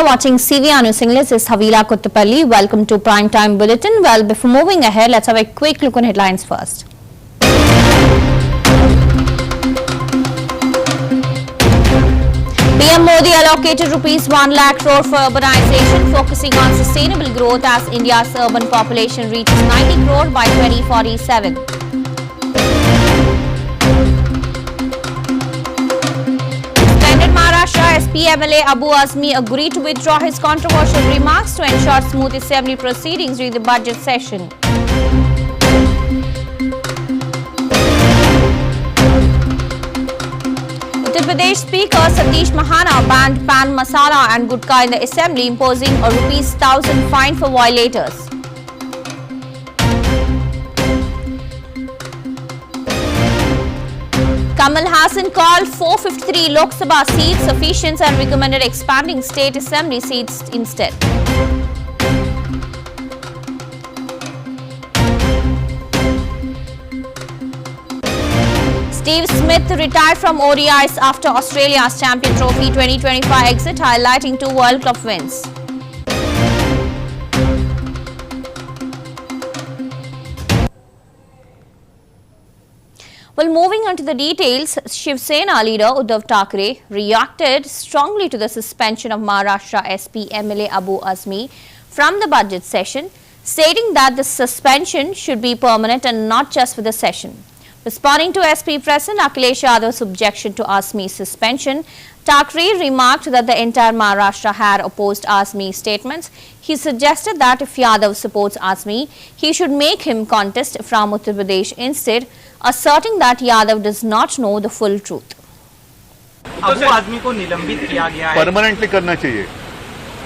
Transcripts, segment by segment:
watching CVR News English. This is Havila Kuttapalli. Welcome to Prime Time Bulletin. Well, before moving ahead, let's have a quick look on headlines first. PM Modi allocated rupees 1 lakh crore for urbanization, focusing on sustainable growth as India's urban population reaches 90 crore by 2047. SP MLA Abu Azmi agreed to withdraw his controversial remarks to ensure smooth assembly proceedings during the budget session. Uttar Pradesh Speaker Satish Mahana banned pan masala and gutka in the assembly, imposing a ₹1,000 fine for violators. Kamal Haasan called 453 Lok Sabha seats sufficient and recommended expanding state assembly seats instead. Steve Smith retired from ODIs after Australia's Champion Trophy 2025 exit, highlighting 2 World Cup wins. Well, moving on to the details, Shiv Sena leader Uddhav Thackeray reacted strongly to the suspension of Maharashtra SP MLA Abu Azmi from the budget session, stating that the suspension should be permanent and not just for the session. Responding to SP President Akhilesh Yadav's objection to Azmi's suspension, Thackeray remarked that the entire Maharashtra had opposed Azmi's statements. He suggested that if Yadav supports Azmi, he should make him contest from Uttar Pradesh instead, asserting that Yadav does not know the full truth. Abu Azmi को निलंबित किया गया है, permanently करना चाहिए।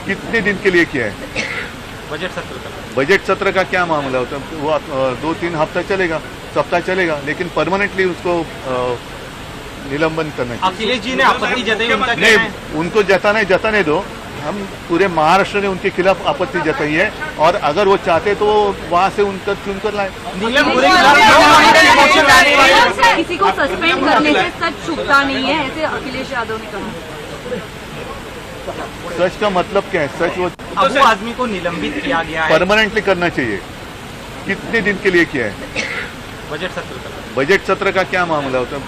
कितने दिन के लिए किया है? बजट सत्र का क्या मामला होता है? वो 2-3 हफ्ता चलेगा, सप्ताह चलेगा, लेकिन परमानेंटली उसको निलंबन करना चाहिए। अखिलेश जी ने आपत्ति जताई, उनका क्या है? उनको जताने दो। हम पूरे महाराष्ट्र ने उनके खिलाफ आपत्ति जताई है और अगर वो चाहते तो वहाँ से उनका चुनकर लाए। किसी को सस्पेंड करने से सच छुपता नहीं है, ऐसे अखिलेश यादव ने कहा। सच का मतलब क्या है? सच वो अबू आजमी को निलंबित किया गया है, परमानेंटली करना चाहिए। कितने दिन के लिए किया है? बजट सत्र का क्या मामला होता है?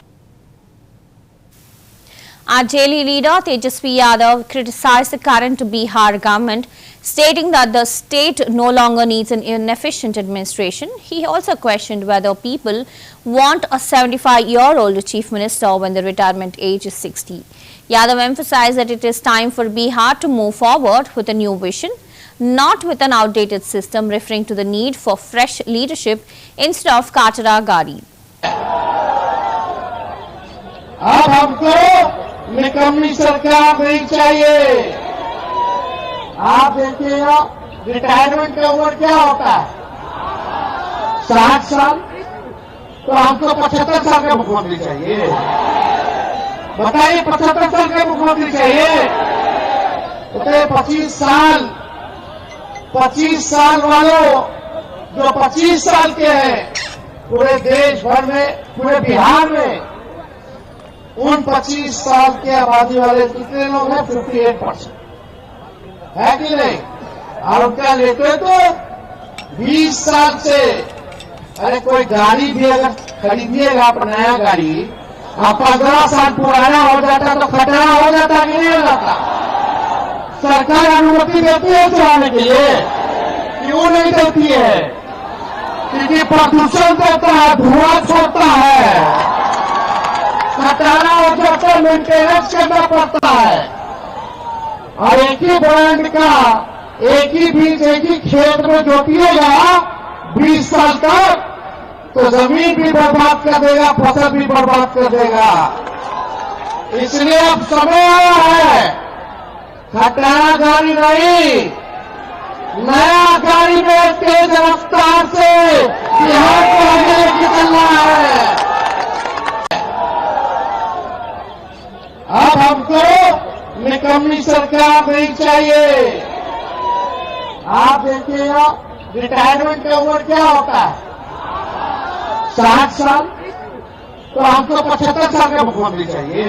RJD leader Tejasvi Yadav criticized the current Bihar government, stating that the state no longer needs an inefficient administration. He also questioned whether people want a 75-year-old chief minister when the retirement age is 60. Yadav emphasized that it is time for Bihar to move forward with a new vision, not with an outdated system, referring to the need for fresh leadership instead of Katara Gadi. अब हमको निकम्मी सरकार नहीं चाहिए। आप देखिए retirement का उम्र क्या होता है? 60 साल। तो हमको 75 साल का मुख्यमंत्री चाहिए। बताइए, 75 साल का मुख्यमंत्री चाहिए? तो 25 साल वालों जो 25 साल के हैं पूरे देश भर में, पूरे बिहार में, उन 25 साल के आबादी वाले कितने लोग हैं? 58% है कि नहीं? और उनका लेते तो 20 साल से। अरे कोई गाड़ी भी अगर खरीदिएगा, आप नया गाड़ी, आप 15 साल पुराना हो जाता तो खतरा हो जाता कि नहीं हो जाता? सरकार अनुमति देती है चलाने के लिए? क्यों नहीं देती है? क्योंकि प्रदूषण देता है, धुआं छोड़ता है, खटारा हो जाता है, मेंटेनेंस करना पड़ता है। और एक ही ब्रांड का एक ही बीज एक ही खेत में जोतिएगा 20 साल तक, तो जमीन भी बर्बाद कर देगा, फसल भी बर्बाद कर देगा। इसलिए अब समय आया है, खटारा गाड़ी नहीं, नया गाड़ी में तेज रफ्तार से बिहार को आगे लेके चलना है। अब हमको निकम्मी सरकार नहीं चाहिए। आप देखिए रिटायरमेंट का उम्र क्या होता है? 60 साल। तो हमको 75 साल का मुख्यमंत्री चाहिए।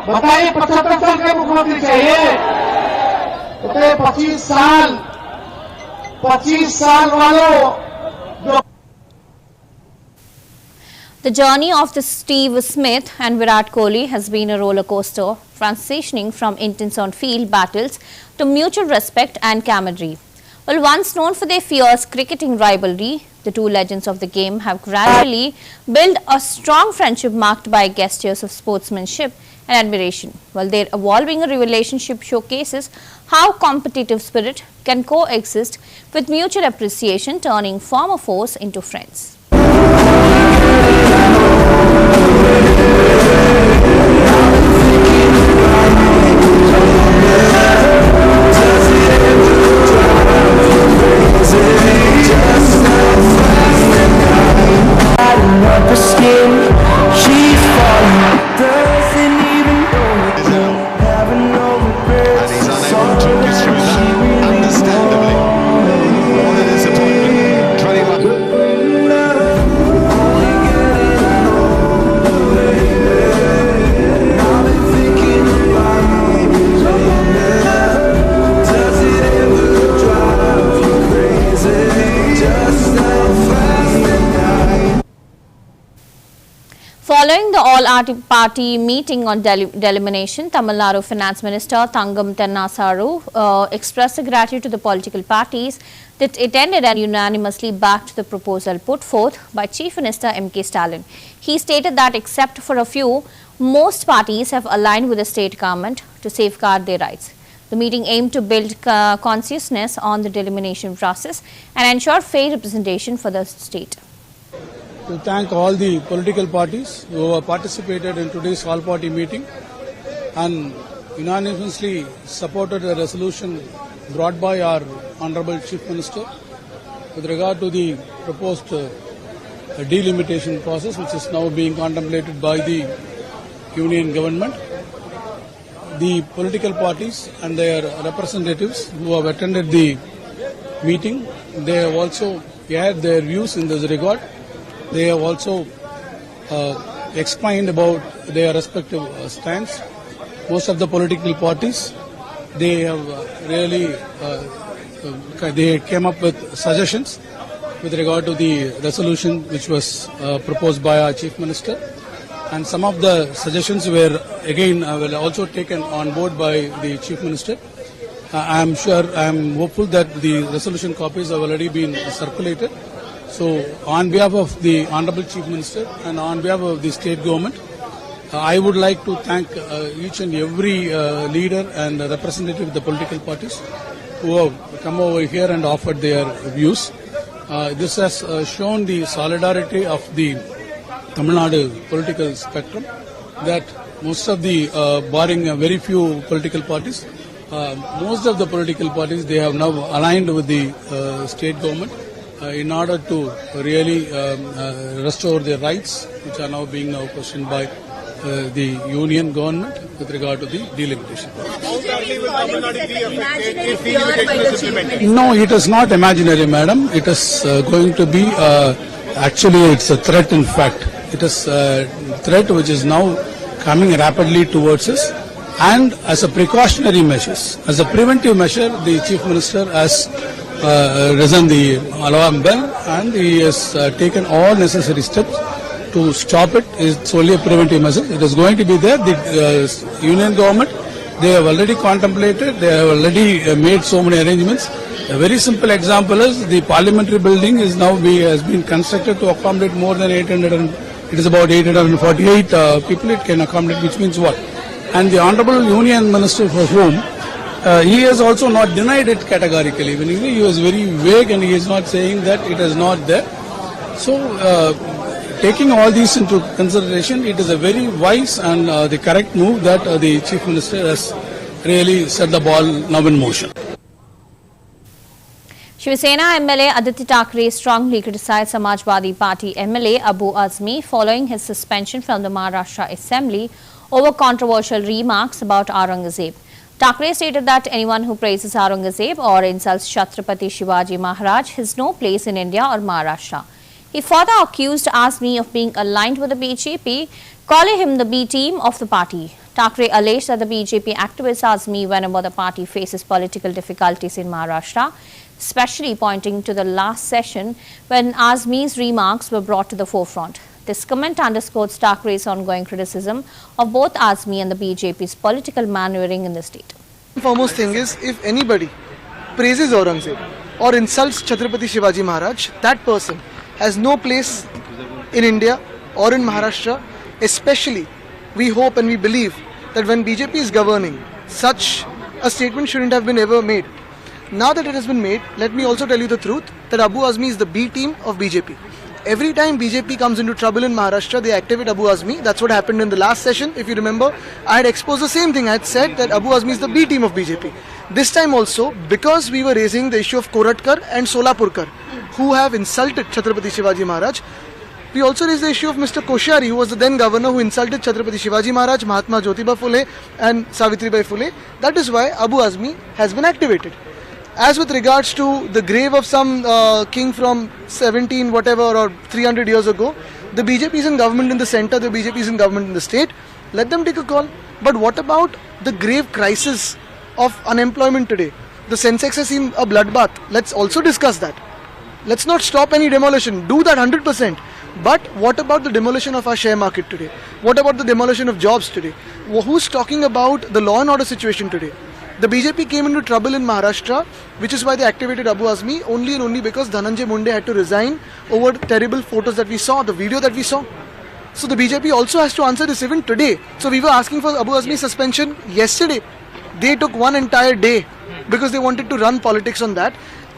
बताइए, 75 साल का मुख्यमंत्री चाहिए? उतने 25 साल वालों जो The journey of the Steve Smith and Virat Kohli has been a roller coaster, transitioning from intense on-field battles to mutual respect and camaraderie. Well, once known for their fierce cricketing rivalry, the two legends of the game have gradually built a strong friendship marked by gestures of sportsmanship and admiration. While their evolving relationship showcases how competitive spirit can coexist with mutual appreciation, turning former foes into friends. Following the all-party meeting on delimitation, Tamil Nadu Finance Minister Thangam Tennasaru expressed gratitude to the political parties that attended and unanimously backed the proposal put forth by Chief Minister M.K. Stalin. He stated that except for a few, most parties have aligned with the state government to safeguard their rights. The meeting aimed to build consciousness on the delimitation process and ensure fair representation for the state. To thank all the political parties who have participated in today's all-party meeting and unanimously supported the resolution brought by our Honorable Chief Minister with regard to the proposed delimitation process, which is now being contemplated by the Union government. The political parties and their representatives who have attended the meeting, they have also shared their views in this regard. They have also explained about their respective stance. Most of the political parties, they have really they came up with suggestions with regard to the resolution which was proposed by our Chief Minister. And some of the suggestions were again were also taken on board by the Chief Minister. I am hopeful that the resolution copies have already been circulated. So, on behalf of the Honorable Chief Minister and on behalf of the state government, I would like to thank each and every leader and representative of the political parties who have come over here and offered their views. This has shown the solidarity of the Tamil Nadu political spectrum, that most of the, barring very few political parties, most of the political parties, they have now aligned with the state government in order to really restore their rights, which are now being questioned by the union government with regard to the delimitation. No, it is not imaginary, madam. It is going to be, actually it's a threat in fact. It is a threat which is now coming rapidly towards us, and as a precautionary measures, as a preventive measure, the Chief Minister has risen the alarm bell and he has taken all necessary steps to stop it. It's only a preventive measure. It is going to be there. The union government, they have already contemplated, they have already made so many arrangements. A very simple example is the parliamentary building is now has been constructed to accommodate more than 800 and it is about 848 people it can accommodate, which means what? And the Honorable Union Minister for Home, he has also not denied it categorically. When he was very vague and he is not saying that it is not there. So, taking all these into consideration, it is a very wise and the correct move that the Chief Minister has really set the ball now in motion. Shiv Sena MLA Aditya Thackeray strongly criticized Samajwadi Party MLA Abu Azmi following his suspension from the Maharashtra Assembly over controversial remarks about Aurangzeb. Thackeray stated that anyone who praises Aurangzeb or insults Chhatrapati Shivaji Maharaj has no place in India or Maharashtra. He further accused Azmi of being aligned with the BJP Calling him the B team of the party, Thackeray alleged that the BJP activist Azmi whenever the party faces political difficulties in Maharashtra, especially pointing to the last session when Azmi's remarks were brought to the forefront. This comment underscores Thackeray's ongoing criticism of both Azmi and the BJP's political maneuvering in the state. The foremost thing is, if anybody praises Aurangzeb or insults Chhatrapati Shivaji Maharaj, that person has no place in India or in Maharashtra. Especially, we hope and we believe that when BJP is governing, such a statement shouldn't have been ever made. Now that it has been made, let me also tell you the truth that Abu Azmi is the B team of BJP. Every time BJP comes into trouble in Maharashtra, they activate Abu Azmi. That's what happened in the last session. If you remember, I had exposed the same thing. I had said that Abu Azmi is the B team of BJP. This time also, because we were raising the issue of Koratkar and Solapurkar, who have insulted Chhatrapati Shivaji Maharaj, we also raised the issue of Mr. Koshari, who was the then governor, who insulted Chhatrapati Shivaji Maharaj, Mahatma Jyotiba Phule and Savitribai Phule. That is why Abu Azmi has been activated. As with regards to the grave of some king from 17 whatever or 300 years ago, the BJP is in government in the center, the BJP is in government in the state. Let them take a call. But what about the grave crisis of unemployment today? The Sensex has seen a bloodbath. Let's also discuss that. Let's not stop any demolition. Do that 100%. But what about the demolition of our share market today? What about the demolition of jobs today? Who's talking about the law and order situation today? The BJP came into trouble in Maharashtra, which is why they activated Abu Azmi only and only because Dhananjay Munde had to resign over terrible photos that we saw, the video that we saw. So the BJP also has to answer this even today. So we were asking for Abu Azmi suspension yesterday. They took one entire day because they wanted to run politics on that.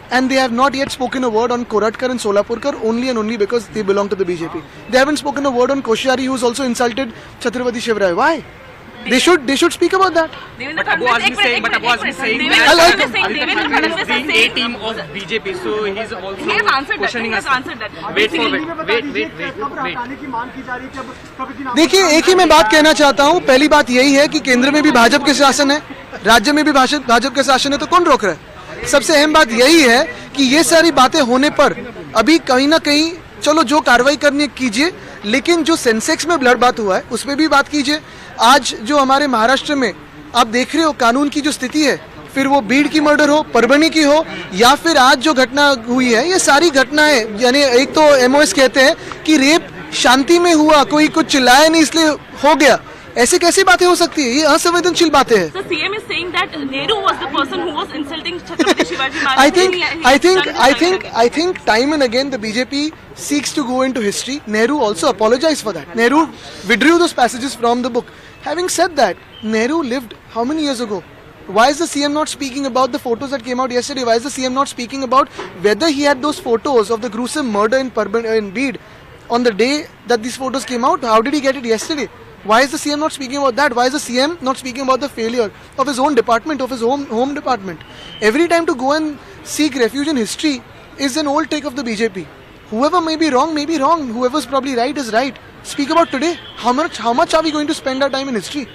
And they have not yet spoken a word on Koratkar and Solapurkar only and only because they belong to the BJP. They haven't spoken a word on Koshari, who's also insulted Chhatrapati Shivaji. Why? They should speak about that. But Abu Azmi saying that he's the A team of BJP, so he's also questioning us. Wait. देखिए, एक ही मैं बात कहना चाहता हूँ. पहली बात यही है कि केंद्र में भी भाजपा के शासन है, राज्य में भी भाजपा के शासन है, तो कौन रोक रहा है? सबसे अहम बात यही है कि ये सारी बातें होने पर अभी कहीं ना कहीं चलो जो कार्रवाई करनी कीजिए, लेकिन जो सेंसेक्स में ब्लड बात हुआ है उस पर भी बात कीजिए. आज जो हमारे महाराष्ट्र में आप देख रहे हो कानून की जो स्थिति है, फिर वो बीड़ की मर्डर हो, परभणी की हो, या फिर आज जो घटना हुई है, ये सारी घटनाएं, यानी एक तो एमओएस कहते हैं कि रेप शांति में हुआ, कोई कुछ चिल्लाया नहीं इसलिए हो गया. ऐसे कैसी बातें हो सकती है? ये असंवेदनशील बातें हैं. So CM is saying that Nehru was the person who was insulting Chhatrapati Shivaji Maharaj. I think time and again the BJP seeks to go into history. Nehru also apologized for that. Nehru withdrew those passages from the book. Having said that, Nehru lived how many years ago? Why is the CM not speaking about the photos that came out yesterday? Why is the CM not speaking about whether he had those photos of the gruesome murder in Bid on the day that these photos came out? How did he get it yesterday? Why is the CM not speaking about that? Why is the CM not speaking about the failure of his own department, of his home department? Every time to go and seek refuge in history is an old take of the BJP. Whoever may be wrong, whoever's probably right is right. Speak about today. How much are we going to spend our time in history?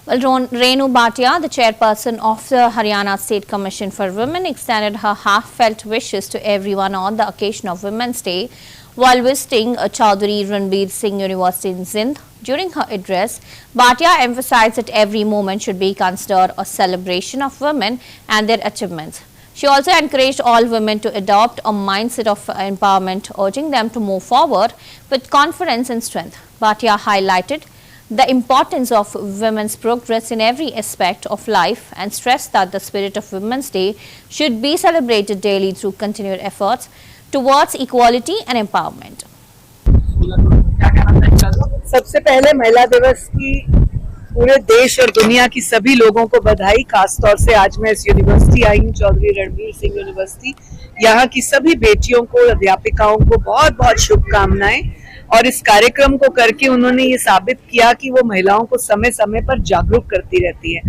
Well, Renu Bhatia, the chairperson of the Haryana State Commission for Women, extended her heartfelt wishes to everyone on the occasion of Women's Day while visiting Chaudhary Ranbir Singh University in Sindh. During her address, Bhatia emphasized that every moment should be considered a celebration of women and their achievements. She also encouraged all women to adopt a mindset of empowerment, urging them to move forward with confidence and strength. Bhatia highlighted the importance of women's progress in every aspect of life and stressed that the spirit of Women's Day should be celebrated daily through continued efforts towards equality and empowerment. सबसे पहले महिला दिवस की पूरे देश और दुनिया की सभी लोगों को बधाई. खास तौर से आज मैं इस यूनिवर्सिटी आई हूँ, चौधरी रणवीर सिंह यूनिवर्सिटी. यहाँ की सभी बेटियों को, अध्यापिकाओं को बहुत बहुत शुभकामनाएं. और इस कार्यक्रम को करके उन्होंने ये साबित किया कि वो महिलाओं को समय समय पर जागरूक करती रहती है.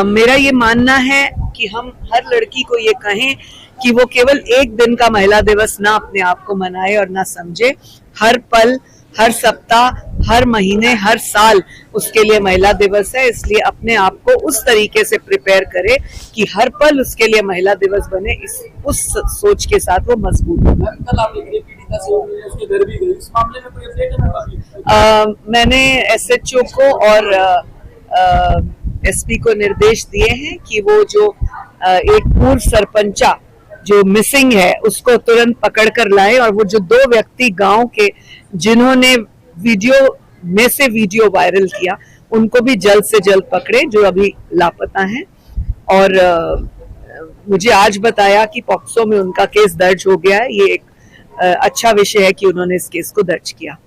मेरा ये मानना है कि हम हर लड़की को ये कहें कि वो केवल एक दिन का महिला दिवस ना अपने आप को मनाए और ना समझे. हर पल, हर सप्ताह, हर महीने, हर साल उसके लिए महिला दिवस है. इसलिए अपने आप को उस तरीके से प्रिपेयर करे कि हर पल उसके लिए महिला दिवस बने. उस सोच के साथ वो मजबूत हो. उसके घर भी गई, इस मामले में कोई अपडेट है? मैंने SHO को और SP को निर्देश दिए हैं कि वो जो एक पूर्व सरपंचा जो मिसिंग है उसको तुरंत पकड़ कर लाए, और वो जो 2 व्यक्ति गांव के जिन्होंने वीडियो वायरल किया उनको भी जल्द से जल्द पकड़े जो अभी लापता हैं। और मुझे आज बताया कि पॉक्सो में उनका केस दर्ज हो गया है। ये एक अच्छा विषय है कि उन्होंने इस केस को दर्ज किया।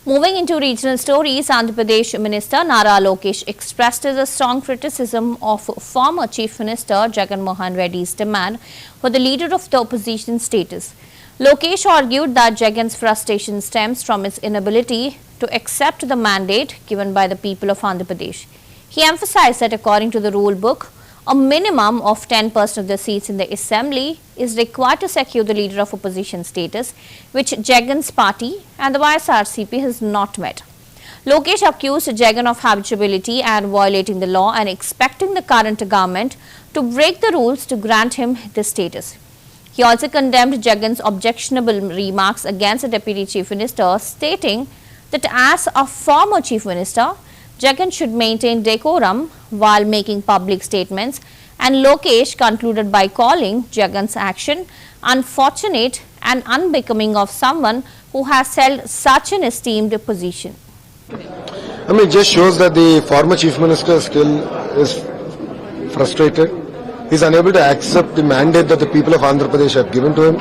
Moving into regional stories, Andhra Pradesh Minister Nara Lokesh expressed a strong criticism of former Chief Minister Jagan Mohan Reddy's demand for the leader of the opposition status. Lokesh argued that Jagan's frustration stems from his inability to accept the mandate given by the people of Andhra Pradesh. He emphasized that according to the rule book, a minimum of 10% of the seats in the assembly is required to secure the leader of opposition status, which Jagan's party and the YSRCP has not met. Lokesh accused Jagan of habituality and violating the law and expecting the current government to break the rules to grant him this status. He also condemned Jagan's objectionable remarks against the Deputy Chief Minister, stating that as a former Chief Minister, Jagan should maintain decorum while making public statements, and Lokesh concluded by calling Jagan's action unfortunate and unbecoming of someone who has held such an esteemed position. I mean, it just shows that the former Chief Minister still is frustrated. He's unable to accept the mandate that the people of Andhra Pradesh have given to him.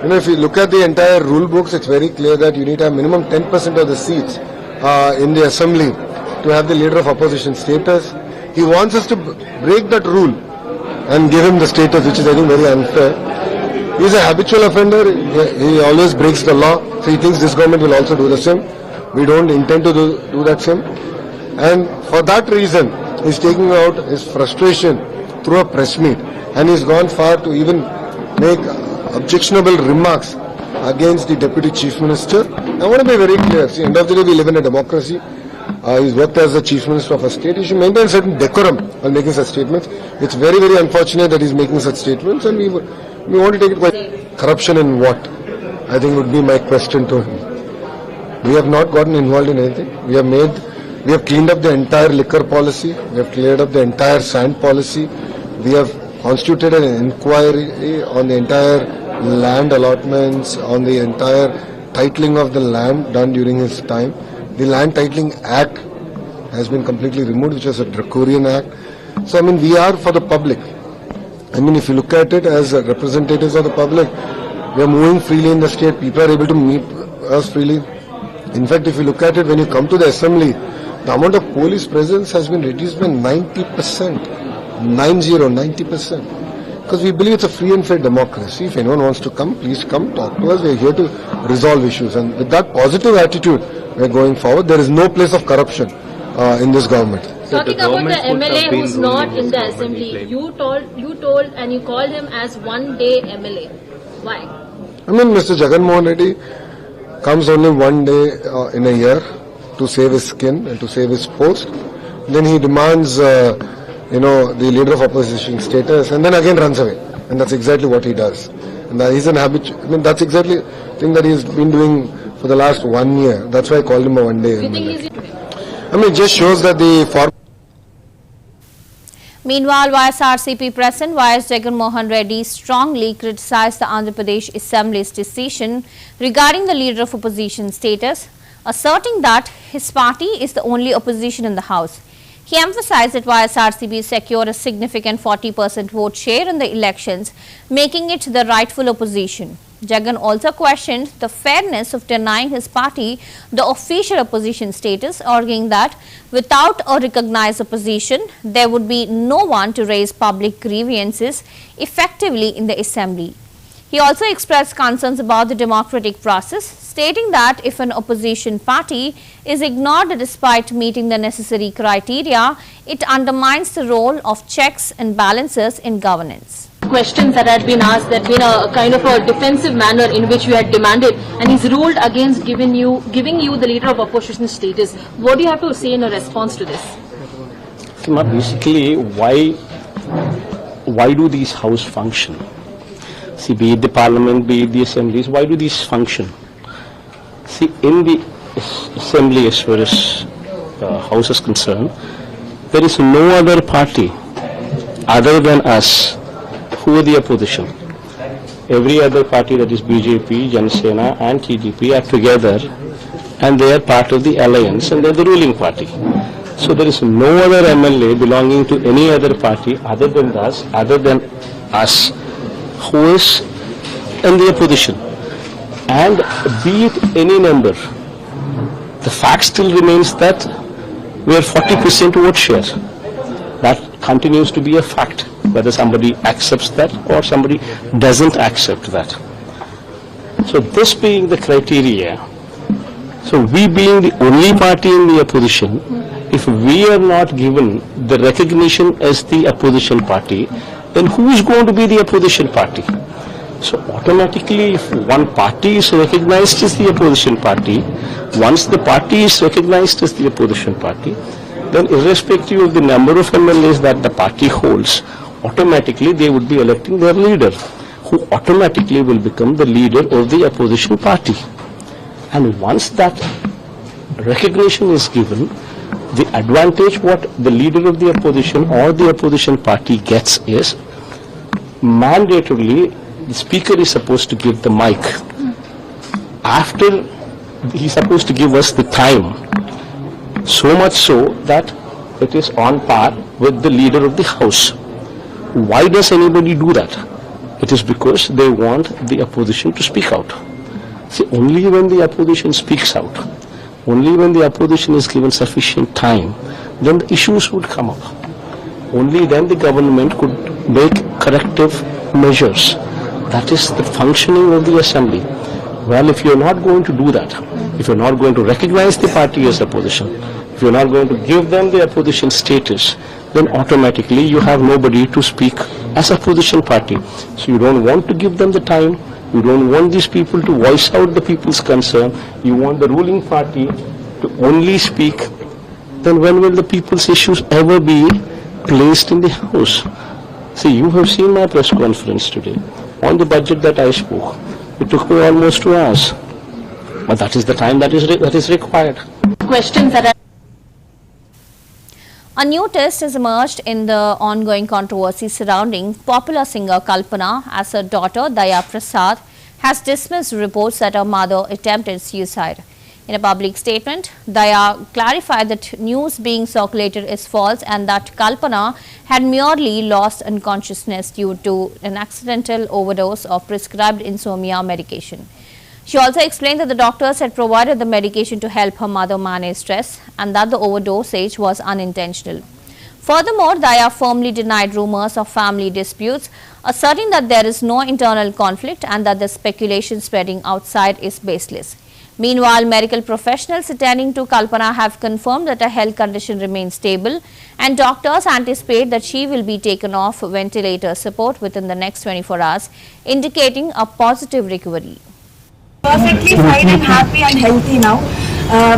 You know, if you look at the entire rule books, it's very clear that you need to have minimum 10% of the seats in the assembly to have the leader of opposition status. He wants us to break that rule and give him the status, which is, I think, very unfair. He is a habitual offender. He always breaks the law. So he thinks this government will also do the same. We don't intend to do that same. And for that reason, he's taking out his frustration through a press meet. And he's gone far to even make objectionable remarks against the Deputy Chief Minister. I want to be very clear. See, end of the day, we live in a democracy. He's worked as the Chief Minister of a state. He should maintain certain decorum while making such statements. It's very, very unfortunate that he's making such statements, and we want to take it quite. Corruption in what? I think would be my question to him. We have not gotten involved in anything. We have cleaned up the entire liquor policy. We have cleared up the entire sand policy. We have constituted an inquiry on the entire land allotments, on the entire titling of the land done during his time. The Land Titling Act has been completely removed, which was a draconian act. So, I mean, we are for the public. I mean, if you look at it as representatives of the public, we are moving freely in the state. People are able to meet us freely. In fact, if you look at it, when you come to the assembly, the amount of police presence has been reduced by 90%. 90%. Because we believe it's a free and fair democracy. If anyone wants to come, please come, talk to us. We are here to resolve issues. And with that positive attitude, we are going forward. There is no place of corruption in this government. Talking about the MLA who's not in the assembly, you told and you called him as one-day MLA. Why? I mean, Mr. Jagan Mohan Reddy comes only one day in a year to save his skin and to save his post. Then he demands, the leader of opposition status, and then again runs away. And that's exactly what he does. And he's an habit. I mean, that's exactly the thing that he's been doing for the last 1 year. That's why I called him a one-day MLA. I mean, it just shows that the Meanwhile, YSRCP President YS Jagan Mohan Reddy strongly criticized the Andhra Pradesh Assembly's decision regarding the leader of opposition status, asserting that his party is the only opposition in the House. He emphasized that YSRCP secured a significant 40% vote share in the elections, making it the rightful opposition. Jagan also questioned the fairness of denying his party the official opposition status, arguing that without a recognized opposition, there would be no one to raise public grievances effectively in the assembly. He also expressed concerns about the democratic process, stating that if an opposition party is ignored despite meeting the necessary criteria, it undermines the role of checks and balances in governance. Questions that had been asked, that had been a kind of a defensive manner in which you had demanded, and he's ruled against giving you the leader of opposition status. What do you have to say in a response to this? Basically, why do these house function? See, be it the parliament, be it the assemblies, why do these function? See, in the assembly as far as house is concerned, there is no other party other than us who are the opposition. Every other party, that is BJP, Janasena and TDP, are together and they are part of the alliance and they are the ruling party. So there is no other MLA belonging to any other party other than us who is in the opposition. And be it any number, the fact still remains that we are 40% vote share. That continues to be a fact, whether somebody accepts that or somebody doesn't accept that. So this being the criteria, so we being the only party in the opposition, if we are not given the recognition as the opposition party, then who is going to be the opposition party? So automatically, if one party is recognized as the opposition party, once the party is recognized as the opposition party, then irrespective of the number of MLAs that the party holds, automatically they would be electing their leader, who automatically will become the leader of the opposition party. And once that recognition is given, the advantage what the leader of the opposition or the opposition party gets is, mandatorily, the speaker is supposed to give the mic. After, he is supposed to give us the time. So much so that it is on par with the leader of the house. Why does anybody do that? It is because they want the opposition to speak out. See, only when the opposition speaks out, only when the opposition is given sufficient time, then the issues would come up. Only then the government could make corrective measures. That is the functioning of the assembly. Well, if you are not going to do that, if you are not going to recognize the party as opposition, if you are not going to give them the opposition status, then automatically you have nobody to speak as opposition party. So you don't want to give them the time, you don't want these people to voice out the people's concern, you want the ruling party to only speak, then when will the people's issues ever be placed in the house? See, you have seen my press conference today on the budget that I spoke. It took me almost 2 hours. But that is the time that is required. Questions that are A new twist has emerged in the ongoing controversy surrounding popular singer Kalpana, as her daughter Daya Prasad has dismissed reports that her mother attempted suicide. In a public statement, Daya clarified that news being circulated is false and that Kalpana had merely lost unconsciousness due to an accidental overdose of prescribed insomnia medication. She also explained that the doctors had provided the medication to help her mother manage stress and that the overdosage was unintentional. Furthermore, Daya firmly denied rumors of family disputes, asserting that there is no internal conflict and that the speculation spreading outside is baseless. Meanwhile, medical professionals attending to Kalpana have confirmed that her health condition remains stable and doctors anticipate that she will be taken off ventilator support within the next 24 hours, indicating a positive recovery. Perfectly fine and happy and healthy now.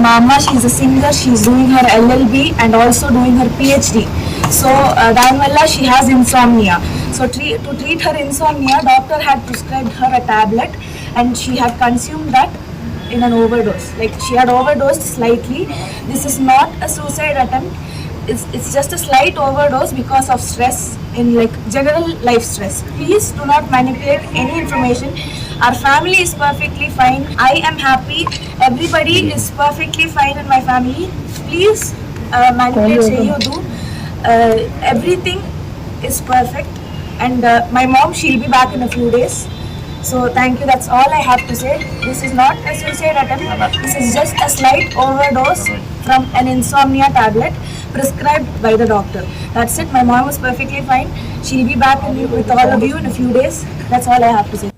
Mama, she's a singer, she's doing her LLB and also doing her PhD. So, Danvalla, she has insomnia. So, to treat her insomnia, doctor had prescribed her a tablet and she had consumed that in an overdose. Like, she had overdosed slightly. This is not a suicide attempt. It's just a slight overdose because of stress, in like general life stress. Please do not manipulate any information. Our family is perfectly fine. I am happy. Everybody is perfectly fine in my family. Please manipulate say do. Everything is perfect. And my mom, she'll be back in a few days. So thank you, that's all I have to say. This is not a suicide attempt. This is just a slight overdose from an insomnia tablet prescribed by the doctor. That's it. My mom is perfectly fine. She'll be back with all of you in a few days. That's all I have to say.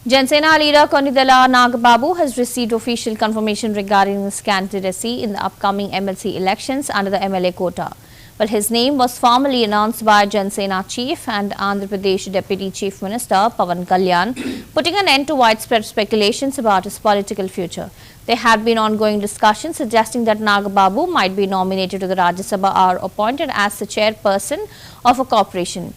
Jansena leader Konidala Nagababu has received official confirmation regarding his candidacy in the upcoming MLC elections under the MLA quota. Well, his name was formally announced by Jansena Chief and Andhra Pradesh Deputy Chief Minister Pawan Kalyan, putting an end to widespread speculations about his political future. There had been ongoing discussions suggesting that Nagababu might be nominated to the Rajya Sabha or appointed as the chairperson of a corporation.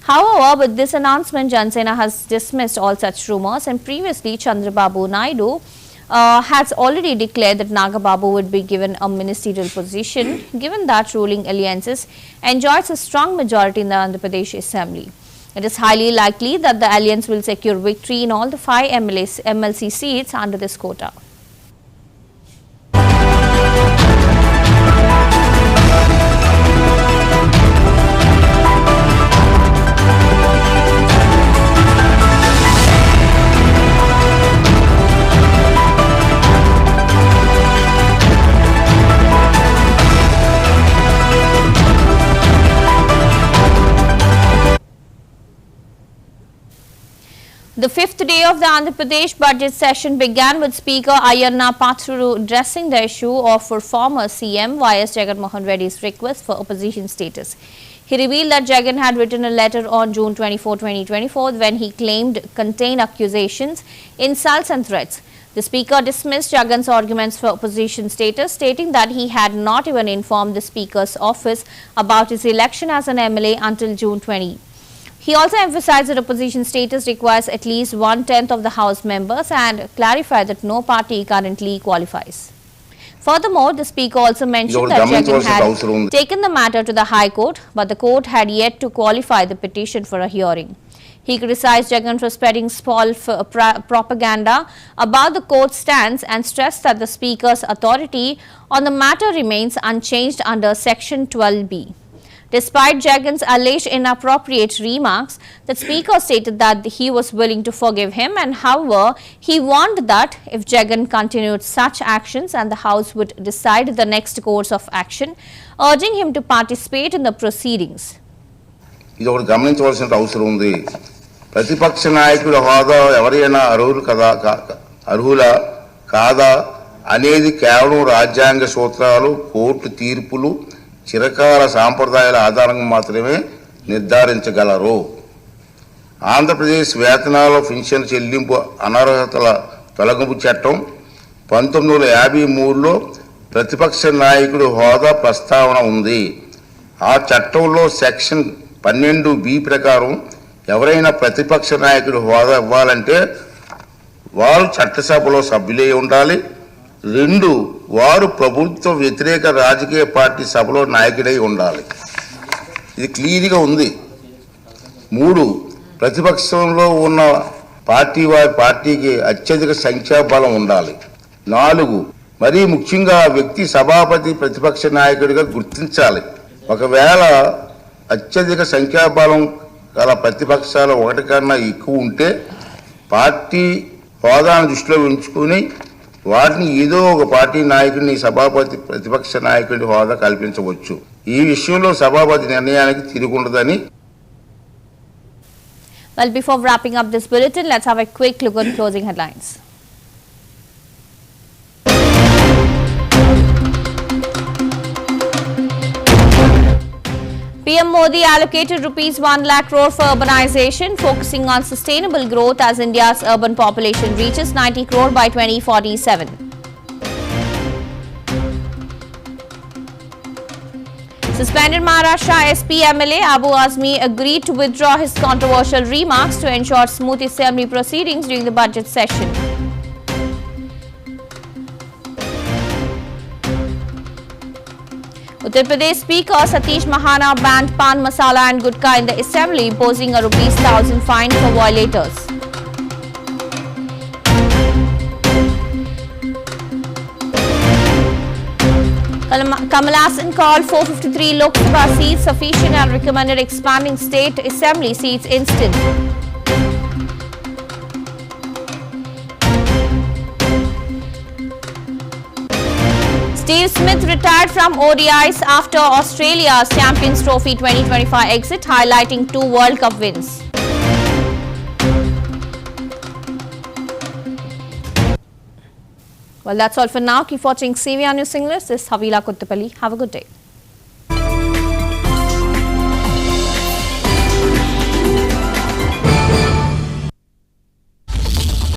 However, with this announcement, Jansena has dismissed all such rumours, and previously Chandrababu Naidu has already declared that Nagababu would be given a ministerial position, given that ruling alliances enjoys a strong majority in the Andhra Pradesh Assembly. It is highly likely that the alliance will secure victory in all the 5 MLC seats under this quota. The 5th day of the Andhra Pradesh budget session began with Speaker Ayanna Patruru addressing the issue of former CM Y.S. Jagan Mohan Reddy's request for opposition status. He revealed that Jagan had written a letter on June 24, 2024 when he claimed contained accusations, insults and threats. The Speaker dismissed Jagan's arguments for opposition status, stating that he had not even informed the Speaker's office about his election as an MLA until June 20. He also emphasized that opposition status requires at least 1/10 of the House members and clarified that no party currently qualifies. Furthermore, the Speaker also mentioned that Jagan had taken the matter to the High Court, but the court had yet to qualify the petition for a hearing. He criticized Jagan for spreading false propaganda about the court's stance and stressed that the Speaker's authority on the matter remains unchanged under Section 12B. Despite Jagan's alleged inappropriate remarks, the Speaker stated that he was willing to forgive him, and however, he warned that if Jagan continued such actions and the House would decide the next course of action, urging him to participate in the proceedings. ఇది ఒకటి గమనించవలసిన అవసరం ఉంది. ప్రతిపక్ష నాయకుల హోదా ఎవరైనా అర్హులా కాదా అనేది కేవలం రాజ్యాంగ సూత్రాలు, కోర్టు తీర్పులు, చిరకాల సాంప్రదాయాల ఆధారంగా మాత్రమే నిర్ధారించగలరు. ఆంధ్రప్రదేశ్ వేతనాల పెన్షన్ చెల్లింపు అనర్హతల తొలగింపు చట్టం 1953లో ప్రతిపక్ష నాయకుడి హోదా ప్రస్తావన ఉంది. ఆ చట్టంలో సెక్షన్ 12B ప్రకారం ఎవరైనా ప్రతిపక్ష నాయకుడి హోదా ఇవ్వాలంటే వారు చట్టసభలో సభ్యులై ఉండాలి. 2, వారు ప్రభుత్వ వ్యతిరేక రాజకీయ పార్టీ సభలో నాయకుడై ఉండాలి. ఇది క్లియర్గా ఉంది. 3, ప్రతిపక్షంలో ఉన్న వారి పార్టీకి అత్యధిక సంఖ్యాబలం ఉండాలి. 4, మరీ ముఖ్యంగా వ్యక్తి సభాపతి ప్రతిపక్ష నాయకుడిగా గుర్తించాలి. ఒకవేళ అత్యధిక సంఖ్యాబలం గల ప్రతిపక్షాలు ఒకటి కన్నా ఎక్కువ ఉంటే పార్టీ హోదాను దృష్టిలో ఉంచుకుని వాటిని ఏదో ఒక పార్టీ నాయకుడిని సభాపతి ప్రతిపక్ష నాయకుడి హోదా కల్పించవచ్చు. ఈ విషయంలో సభాపతి నిర్ణయానికి తిరుగుండదని. Well, before wrapping up this bulletin, let's have a quick look at closing headlines. PM Modi allocated ₹1 lakh crore for urbanization, focusing on sustainable growth as India's urban population reaches 90 crore by 2047. Suspended Maharashtra SP MLA Abu Azmi agreed to withdraw his controversial remarks to ensure smooth assembly proceedings during the budget session. Uttar Pradesh Speaker Satish Mahana banned pan masala and gutka in the assembly, imposing a ₹1,000 fine for violators. Kamal Haasan called 453 Lok Sabha seats sufficient and recommended expanding state assembly seats instead. Steve Smith retired from ODIs after Australia's Champions Trophy 2025 exit, highlighting 2 World Cup wins. Well, that's all for now. Keep watching CVR News English. This is Havila Kuttapalli. Have a good day.